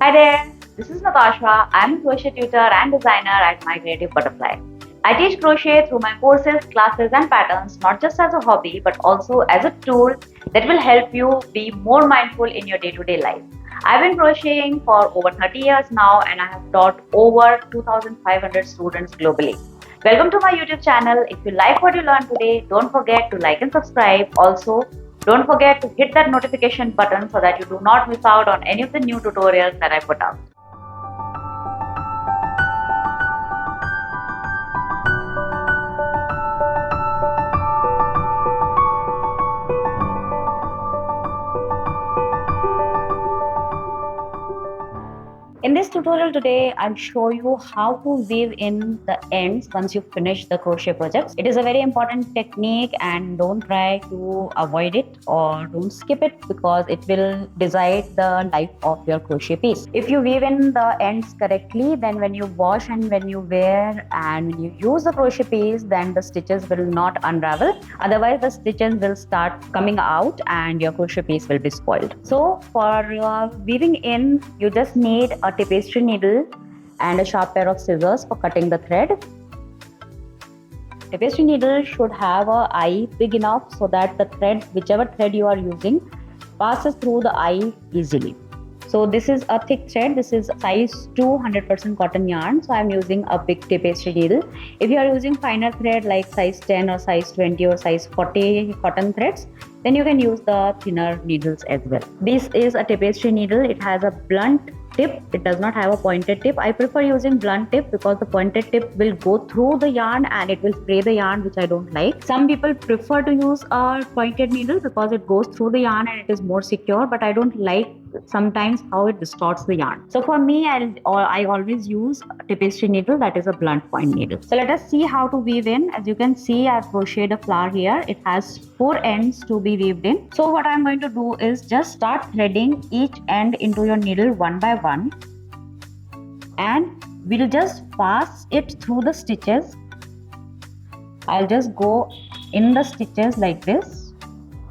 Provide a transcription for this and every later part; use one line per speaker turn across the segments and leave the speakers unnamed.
Hi there, this is Natasha. I'm a crochet tutor and designer at My Creative Butterfly. I teach crochet through my courses, classes, and patterns not just as a hobby but also as a tool that will help you be more mindful in your day to day life. I've been crocheting for over 30 years now and I have taught over 2,500 students globally. Welcome to my YouTube channel. If you like what you learned today, don't forget to like and subscribe. Also, don't forget to hit that notification button so that you do not miss out on any of the new tutorials that I put out. In this tutorial today, I'll show you how to weave in the ends once you finish the crochet project. It is a very important technique and don't try to avoid it or don't skip it because it will decide the life of your crochet piece. If you weave in the ends correctly, then when you wash and when you wear and when you use the crochet piece, then the stitches will not unravel. Otherwise, the stitches will start coming out and your crochet piece will be spoiled. So for weaving in, you just need a tapestry needle and a sharp pair of scissors for cutting the thread. Tapestry needle should have an eye big enough so that the thread, whichever thread you are using, passes through the eye easily. So this is a thick thread. This is size 2 100% cotton yarn. So I'm using a big tapestry needle. If you are using finer thread like size 10 or size 20 or size 40 cotton threads, then you can use the thinner needles as well. This is a tapestry needle. It has a blunt tip. It does not have a pointed tip. I prefer using blunt tip because the pointed tip will go through the yarn and it will spray the yarn, which I don't like. Some people prefer to use a pointed needle because it goes through the yarn and it is more secure, but I don't like sometimes how it distorts the yarn. So for me, I always use a tapestry needle that is a blunt point needle. So let us see how to weave in. As you can see, I've crocheted a flower here. It has 4 ends to be weaved in. So what I'm going to do is just start threading each end into your needle one by one, and we'll just pass it through the stitches. I'll just go in the stitches like this,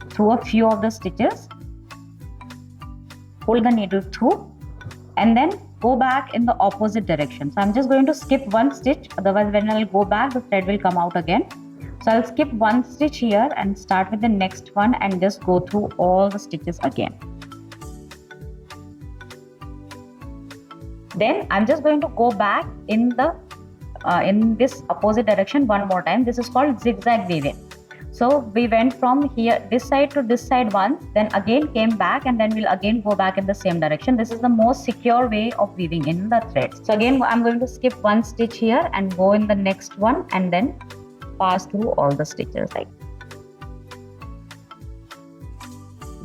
through a few of the stitches, pull the needle through, and then go back in the opposite direction. So I'm just going to skip one stitch, otherwise when I'll go back, the thread will come out again. So I'll skip one stitch here and start with the next one and just go through all the stitches again. Then I'm just going to go back in this opposite direction one more time. This is called zigzag weaving. So we went from here, this side to this side once, then again came back, and then we'll again go back in the same direction. This is the most secure way of weaving in the threads. So again, I'm going to skip one stitch here and go in the next one and then pass through all the stitches like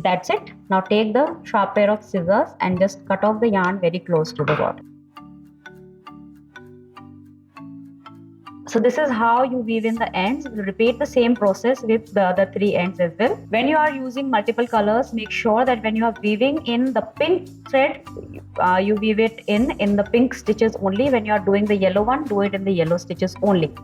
that's it. Now take the sharp pair of scissors and just cut off the yarn very close to the bottom. So this is how you weave in the ends. You repeat the same process with the other 3 ends as well. When you are using multiple colors, make sure that when you are weaving in the pink thread, you weave it in the pink stitches only. When you are doing the yellow one, do it in the yellow stitches only.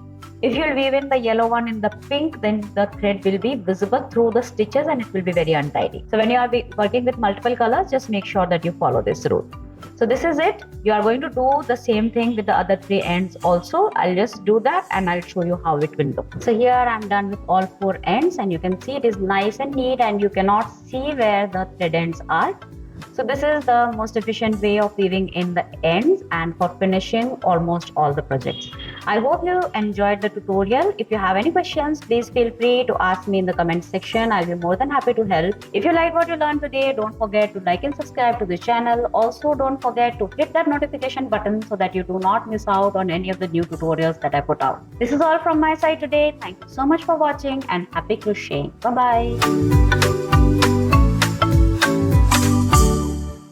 If you weave in the yellow one in the pink, then the thread will be visible through the stitches and it will be very untidy. So when you are working with multiple colors, just make sure that you follow this rule. So this is it. You are going to do the same thing with the other 3 ends also. I'll just do that and I'll show you how it will look. So here I'm done with all 4 ends and you can see it is nice and neat and you cannot see where the thread ends are. So this is the most efficient way of weaving in the ends and for finishing almost all the projects. I hope you enjoyed the tutorial. If you have any questions, please feel free to ask me in the comment section. I'll be more than happy to help. If you liked what you learned today, don't forget to like and subscribe to the channel. Also, don't forget to hit that notification button so that you do not miss out on any of the new tutorials that I put out. This is all from my side today. Thank you so much for watching and happy crocheting. Bye-bye.